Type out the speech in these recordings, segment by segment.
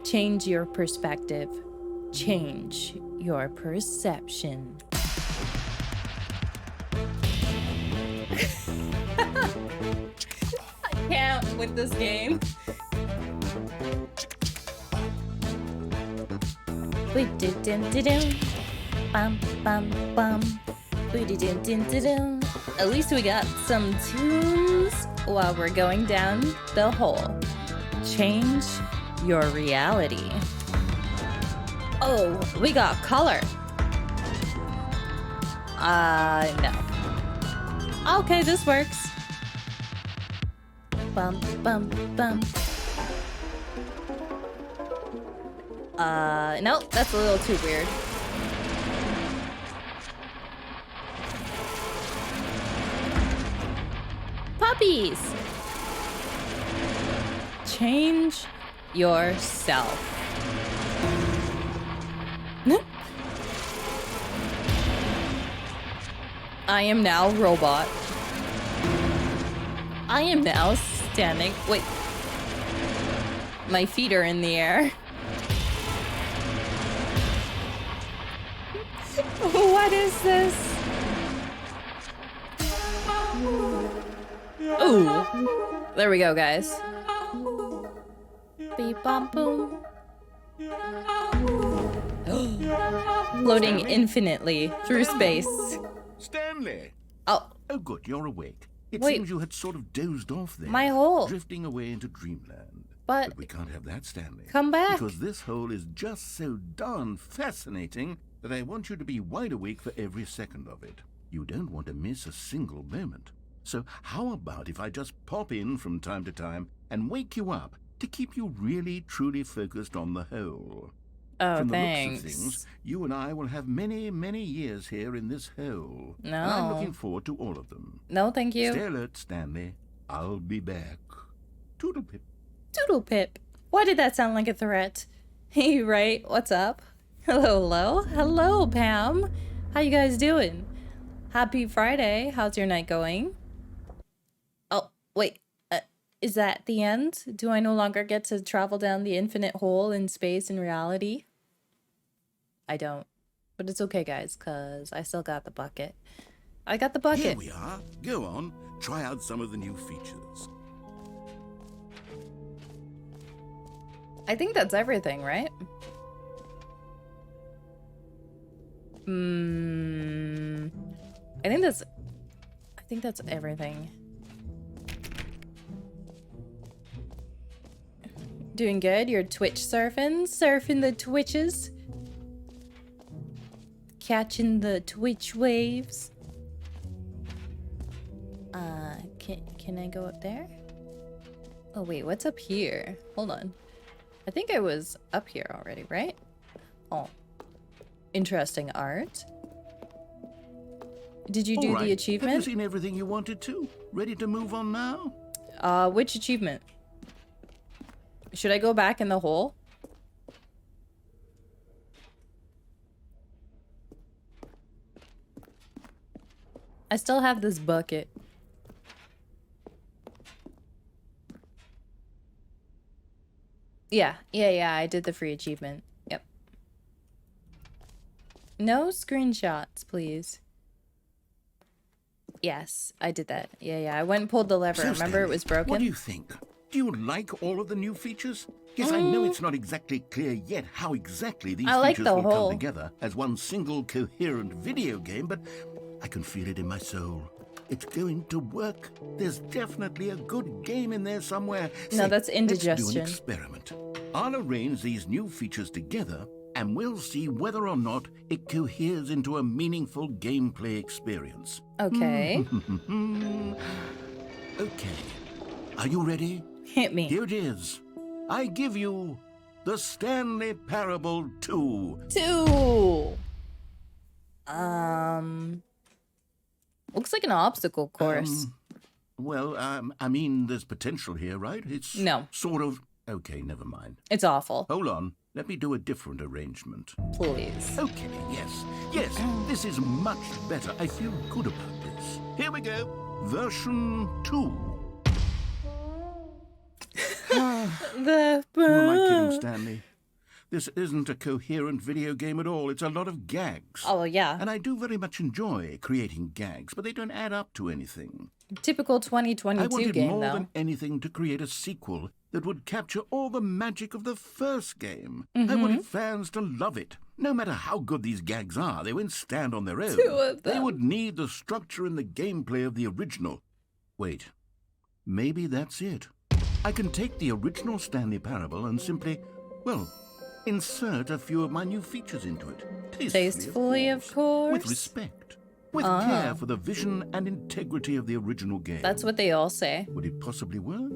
Change your perspective. Change your perception. I can't with this game. Bum, bum, bum. At least we got some tunes while we're going down the hole. Change your reality. Oh, we got color. No. Okay, this works. Bum, bum, bum. No, that's a little too weird. Puppies! Change yourself. I am now robot. I am now standing. Wait. My feet are in the air. What is this? Ooh. There we go, guys. Beep bop boom. Floating infinitely through space. Stanley! Oh. Oh, good, you're awake. It Wait. seems you had sort of dozed off there. My hole. Drifting away into dreamland. But we can't have that, Stanley. Come back. Because this hole is just so darn fascinating that I want you to be wide awake for every second of it. You don't want to miss a single moment. So how about if I just pop in from time to time and wake you up to keep you really, truly focused on the hole? Oh, From the thanks. looks of things, you and I will have many, many years here in this hole. No. And I'm looking forward to all of them. No, thank you. Stay alert, Stanley. I'll be back. Toodle pip. Toodle pip. Why did that sound like a threat? Hey, right, what's up? Hello, hello. Hello, Pam. How you guys doing? Happy Friday. How's your night going? Oh, wait. Is that the end? Do I no longer get to travel down the infinite hole in space and reality? I don't. But it's okay, guys, because I still got the bucket. I got the bucket. Here we are. Go on. Try out some of the new features. I think that's everything, right? I think that's everything. Doing good? You're Twitch surfing? Surfing the Twitches? Catching the Twitch waves? Can I go up there? Oh wait, what's up here? Hold on. I think I was up here already, right? Oh. Interesting art. Did you do the achievement? Have you seen everything you wanted to? Ready to move on now? Which achievement? Should I go back in the hole? I still have this bucket. Yeah, I did the free achievement. Yep. No screenshots, please. Yes, I did that. Yeah, I went and pulled the lever. So, Remember, Stanley, it was broken? What do you think? Do you like all of the new features? Yes, I know it's not exactly clear yet how exactly these features will come together as one single coherent video game, but I can feel it in my soul. It's going to work. There's definitely a good game in there somewhere. No, that's indigestion. Let's do an experiment. I'll arrange these new features together, and we'll see whether or not it coheres into a meaningful gameplay experience. Okay. Okay. Are you ready? Hit me. Here it is. I give you the Stanley Parable 2. 2. Looks like an obstacle course. I mean, there's potential here, right? It's No. Sort of. Okay, never mind. It's awful. Hold on. Let me do a different arrangement. Please. Okay, yes, this is much better. I feel good about this. Here we go. Version 2. The Who am I kidding, Stanley? this isn't a coherent video game at all. It's a lot of gags. Oh, yeah. And I do very much enjoy creating gags, but they don't add up to anything. Typical 2022 I wanted game, more though. than anything to create a sequel that would capture all the magic of the first game. I wanted fans to love it. No matter how good these gags are, they won't stand on their own. 2 of them. They would need the structure and the gameplay of the original. Wait, maybe that's it. I can take the original Stanley Parable and simply, well, insert a few of my new features into it. Tastefully, of course. With respect. With care for the vision and integrity of the original game. That's what they all say. Would it possibly work?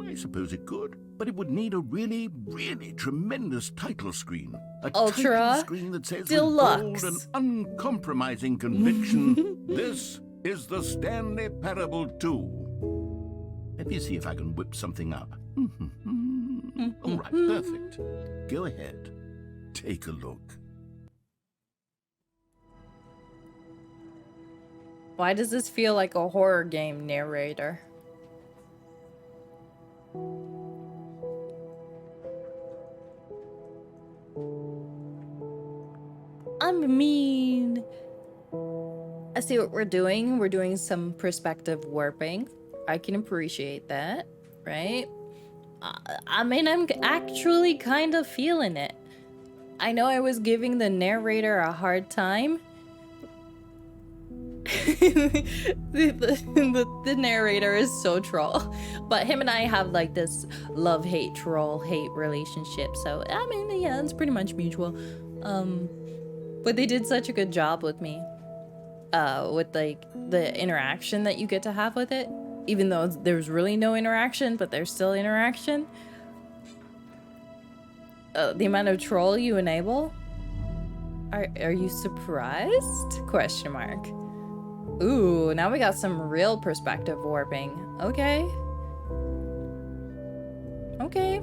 I suppose it could. But it would need a really, really tremendous title screen. A Ultra title screen that says Deluxe. with bold and uncompromising conviction, this is the Stanley Parable 2. Let me see if I can whip something up. All right, perfect. Go ahead. Take a look. Why does this feel like a horror game narrator? I mean, I see what we're doing. We're doing some perspective warping. I can appreciate that, right? I mean, I'm actually kind of feeling it. I know I was giving the narrator a hard time. the narrator is so troll, but him and I have like this love-hate, troll-hate relationship, so I mean, yeah, it's pretty much mutual. But they did such a good job with me, with like the interaction that you get to have with it, even though there's really no interaction, but there's still interaction. The amount of troll you enable. Are you surprised? Question mark. Ooh, now we got some real perspective warping. Okay. Okay.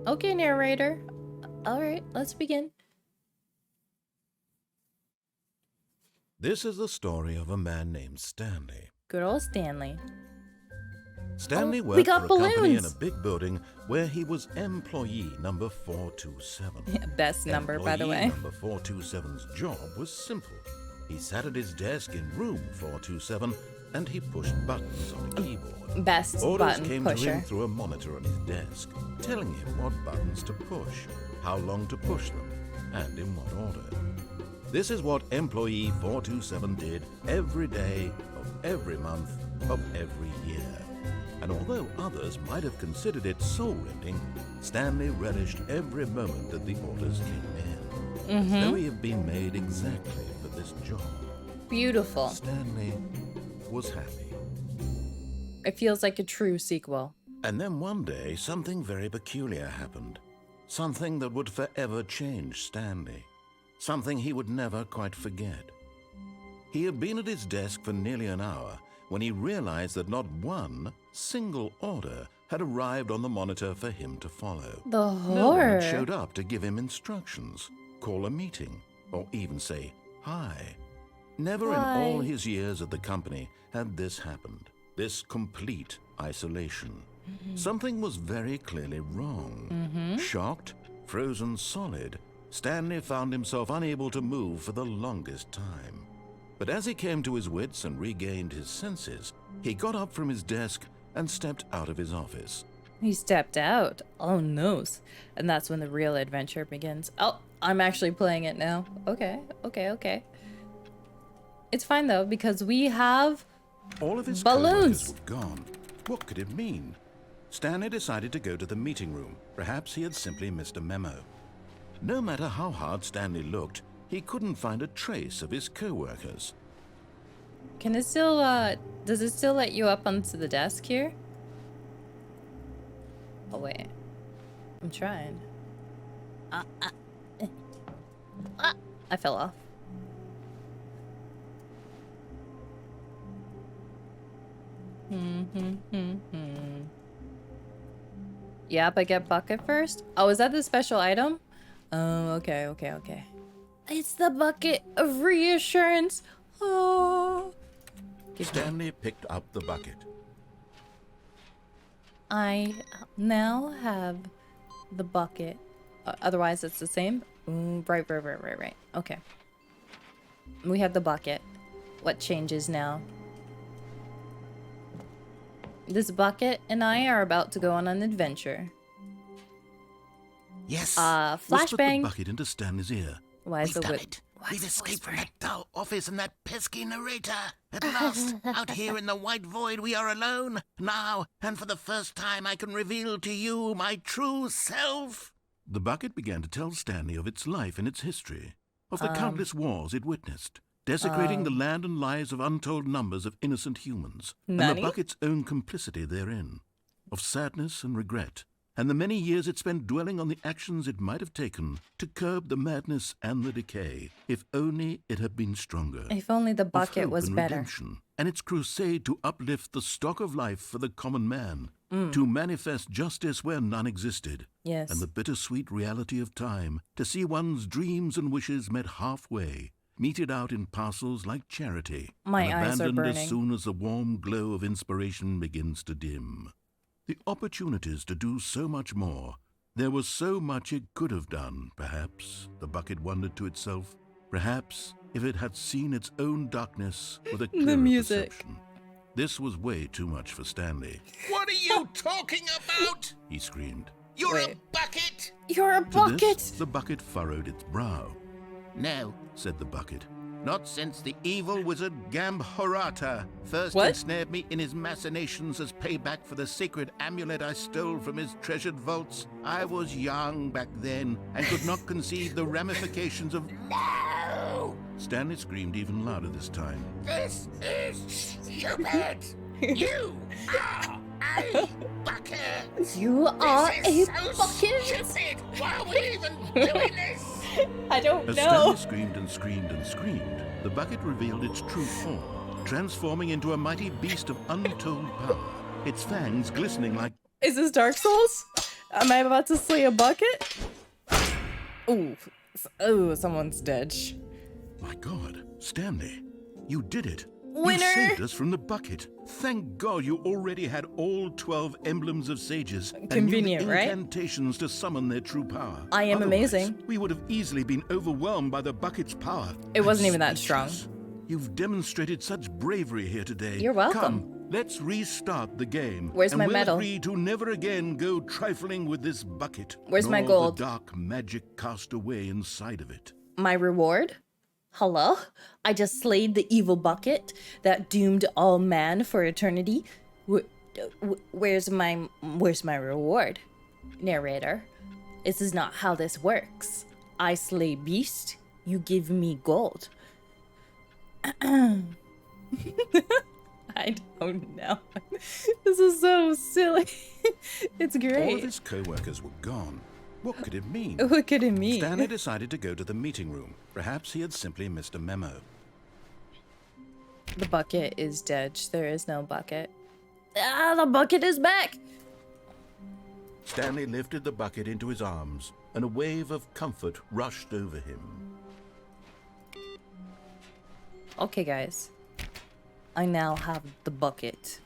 Okay, narrator. All right, let's begin. This is the story of a man named Stanley. Good old Stanley. Stanley we worked got for a company in balloons. a big building where he was employee number 427. Best number, by the way. Number 427's job was simple. He sat at his desk in room 427 and he pushed buttons on a keyboard. Best Orders button came to pusher. him through a monitor on his desk, telling him what buttons to push, how long to push them, and in what order. This is what employee 427 did every day of every month of every year. And although others might have considered it soul-rending, Stanley relished every moment that the orders came in. Though he had been made exactly for this job. Beautiful. Stanley was happy. It feels like a true sequel. And then one day, something very peculiar happened. Something that would forever change Stanley. Something he would never quite forget. He had been at his desk for nearly an hour when he realized that not one single order had arrived on the monitor for him to follow. The No one horror. had showed up to give him instructions, call a meeting, or even say hi. Never in all his years at the company had this happened. This complete isolation. Something was very clearly wrong. Shocked, frozen solid, Stanley found himself unable to move for the longest time. But as he came to his wits and regained his senses, he got up from his desk and stepped out of his office. He stepped out. Oh no. And that's when the real adventure begins. Oh, I'm actually playing it now. Okay. It's fine though, because we have All of his balloons. coworkers were gone. What could it mean? Stanley decided to go to the meeting room. Perhaps he had simply missed a memo. No matter how hard Stanley looked, he couldn't find a trace of his co-workers. Can it still, does it still let you up onto the desk here? Oh, wait. I'm trying. I fell off. Yep, I get bucket first. Oh, is that the special item? Oh, okay. It's the bucket of reassurance. Oh. Stanley picked up the bucket. I now have the bucket Otherwise, it's the same. Right. Okay. We have the bucket. What changes now? This bucket and I are about to go on an adventure. Yes. Flashbang. Whispered the bucket into Stanley's ear. Why is We've the done whip? it. We've escaped from that dull office and that pesky narrator. At last, out here in the white void, we are alone. Now, and for the first time, I can reveal to you my true self. The bucket began to tell Stanley of its life and its history, of the countless wars it witnessed, desecrating the land and lives of untold numbers of innocent humans, and the bucket's own complicity therein, of sadness and regret, and the many years it spent dwelling on the actions it might have taken to curb the madness and the decay, if only it had been stronger. If only the bucket of hope was and better. Redemption, and its crusade to uplift the stock of life for the common man, to manifest justice where none existed, Yes. and the bittersweet reality of time, to see one's dreams and wishes met halfway, meted out in parcels like charity, My and eyes are abandoned burning. as soon as the warm glow of inspiration begins to dim. The opportunities to do so much more. There was so much it could have done, perhaps, the bucket wondered to itself. Perhaps, if it had seen its own darkness with a clearer music. perception. This was way too much for Stanley. What are you talking about? He screamed. You're Wait. a bucket? You're a To bucket! this, the bucket furrowed its brow, No, said the bucket. not since the evil wizard Gambhorata first What? ensnared me in his machinations as payback for the sacred amulet I stole from his treasured vaults. I was young back then and could not conceive the ramifications of... No! Stanley screamed even louder this time. This is stupid! You are a bucket! You are a This is so bucket! stupid! Why are we even doing this? I don't As know. Stanley screamed and screamed and screamed, the bucket revealed its true form, transforming into a mighty beast of untold power, its fangs glistening like... Is this Dark Souls? Am I about to slay a bucket? Ooh, someone's dead. My God, Stanley, you did it. Winner! You saved us from the bucket. Thank God you already had all 12 emblems of sages Convenient, and knew the right? incantations to summon their true power. I am Otherwise, amazing. We would have easily been overwhelmed by the bucket's power. It wasn't I'm even that strong. speechless. You've demonstrated such bravery here today. You're welcome. Come, let's restart the game. Where's and my we'll medal? agree to never again go trifling with this bucket. Where's my nor gold? The dark magic cast away inside of it. My reward? Hello? I just slayed the evil bucket that doomed all man for eternity. Where's my reward? Narrator, this is not how this works. I slay beast, you give me gold. I don't know. This is so silly. It's All of great. his co-workers were gone. What could it mean? What could it mean? Stanley decided to go to the meeting room. Perhaps he had simply missed a memo. The bucket is dead. There is no bucket. Ah, the bucket is back! Stanley lifted the bucket into his arms, and a wave of comfort rushed over him. Okay, guys. I now have the bucket.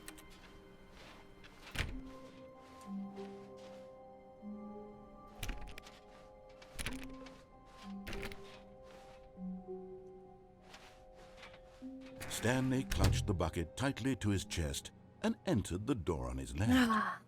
Stanley clutched the bucket tightly to his chest and entered the door on his left.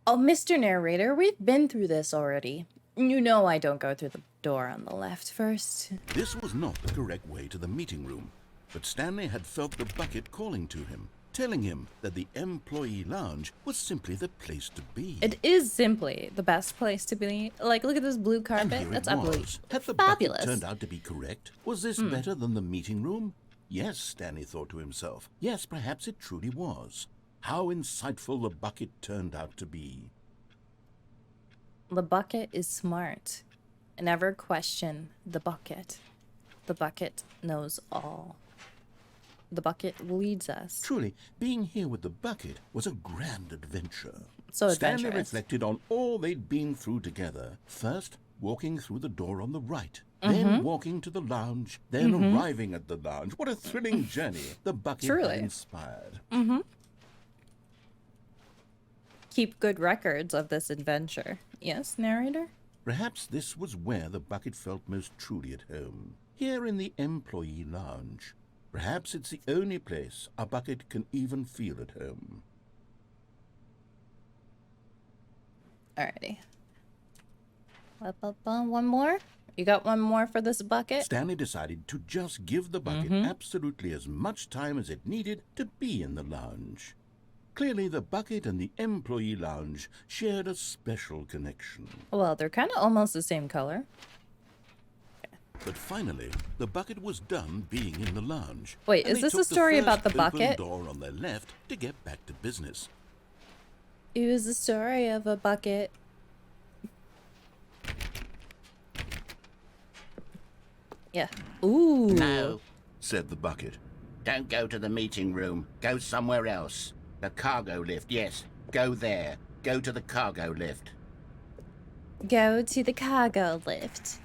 Oh, Mr. Narrator, we've been through this already. You know I don't go through the door on the left first. This was not the correct way to the meeting room, but Stanley had felt the bucket calling to him, telling him that the employee lounge was simply the place to be. It is simply the best place to be. Like, look at this blue And carpet. here That's it absolutely was. Had the fabulous. bucket turned out to be correct? Was this better than the meeting room? Yes, Stanley thought to himself. Yes, perhaps it truly was. How insightful the bucket turned out to be. The bucket is smart. Never question the bucket. The bucket knows all. The bucket leads us. Truly, being here with the bucket was a grand adventure. So Stanley adventurous. reflected on all they'd been through together. First, walking through the door on the right. Then walking to the lounge. Then arriving at the lounge. What a thrilling journey the bucket Truly. had inspired. Keep good records of this adventure. Yes, narrator? Perhaps this was where the bucket felt most truly at home. Here in the employee lounge. Perhaps it's the only place a bucket can even feel at home. Alrighty. One more? You got one more for this bucket? Stanley decided to just give the bucket absolutely as much time as it needed to be in the lounge. Clearly, the bucket and the employee lounge shared a special connection. Well, they're kind of almost the same color. But finally, the bucket was done being in the lounge. Wait, is this a story about the bucket? Door on their left to get back to business. It was the story of a bucket. Yeah. Ooh. No, said the bucket. Don't go to the meeting room. Go somewhere else. The cargo lift, yes. Go there. Go to the cargo lift. Go to the cargo lift.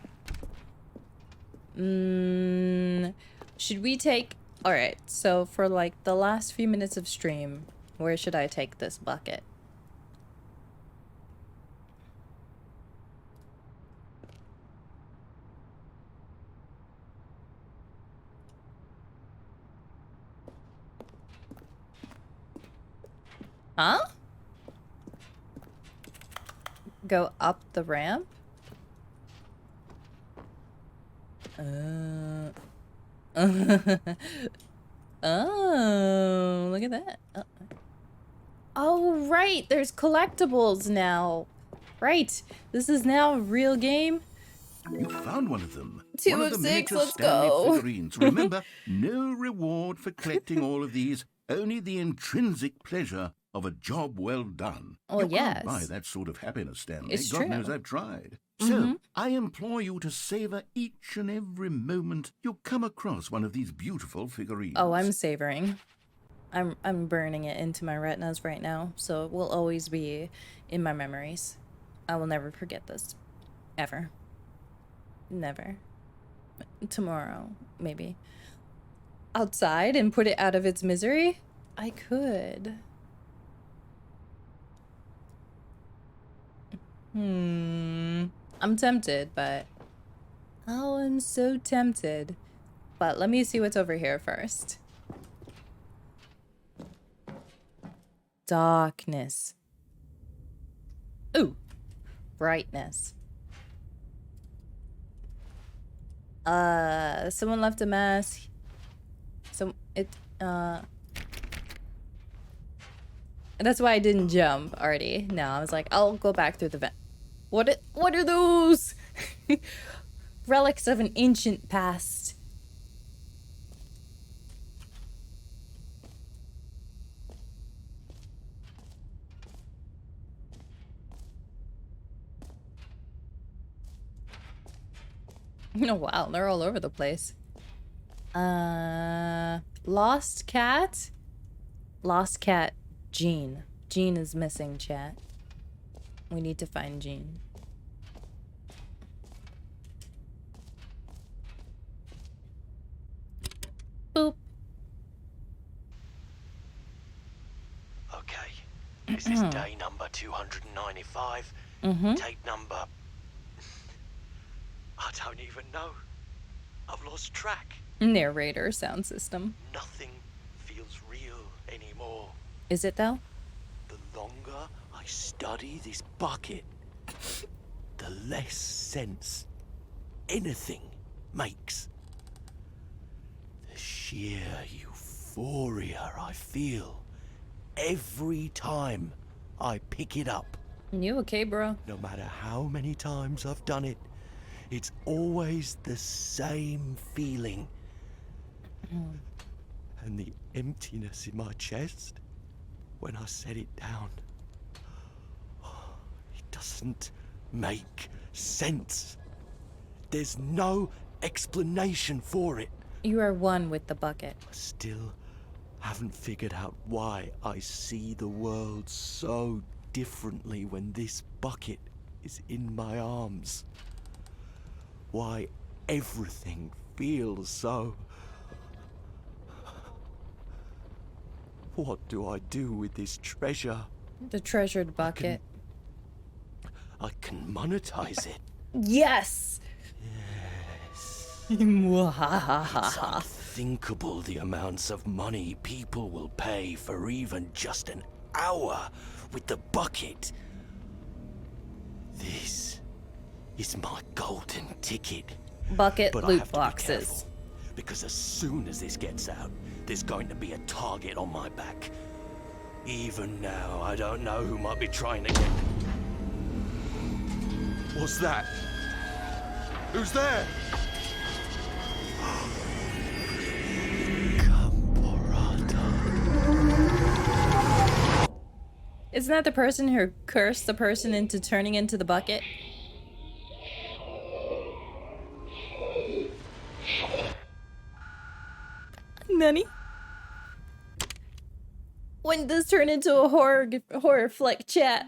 Should we take... Alright, so for like the last few minutes of stream, where should I take this bucket? Huh? Go up the ramp? Oh, look at that. Oh, right. There's collectibles now. Right. This is now a real game. You found one of them. 2 one of the 6, miniature let's Stanley go. Figurines. Remember, no reward for collecting all of these, only the intrinsic pleasure of a job well done. Oh, you yes. can't buy that sort of happiness, Stanley. It's God true. knows I've tried. So, I implore you to savor each and every moment you come across one of these beautiful figurines. Oh, I'm savoring. I'm burning it into my retinas right now, so it will always be in my memories. I will never forget this. Ever. Never. Tomorrow, maybe. Outside and put it out of its misery? I could. I'm tempted, but... Oh, I'm so tempted. But let me see what's over here first. Darkness. Ooh. Brightness. Someone left a mask. That's why I didn't jump already. No, I was like, I'll go back through the vent. What are those? Relics of an ancient past. Oh wow, they're all over the place. Lost cat? Lost cat, Jean. Jean is missing, chat. We need to find Jean. Boop. Okay, this is day number 295. Tape number... I don't even know. I've lost track. Narrator sound system. Nothing feels real anymore. Is it though? The longer I study this bucket, the less sense anything makes. The sheer euphoria I feel every time I pick it up. You okay, bro? No matter how many times I've done it, it's always the same feeling. And the emptiness in my chest when I set it down. It doesn't make sense. There's no explanation for it. You are one with the bucket. I still haven't figured out why I see the world so differently when this bucket is in my arms. Why everything feels so... What do I do with this treasure? The treasured bucket. I can monetize it. Yes. It's unthinkable the amounts of money people will pay for even just an hour with the bucket. This is my golden ticket. Bucket but loot I have boxes. To be careful, because as soon as this gets out, there's going to be a target on my back. Even now, I don't know who might be trying to get... What's that? Who's there? Isn't that the person who cursed the person into turning into the bucket? Nani? When does this turn into a horror flick chat?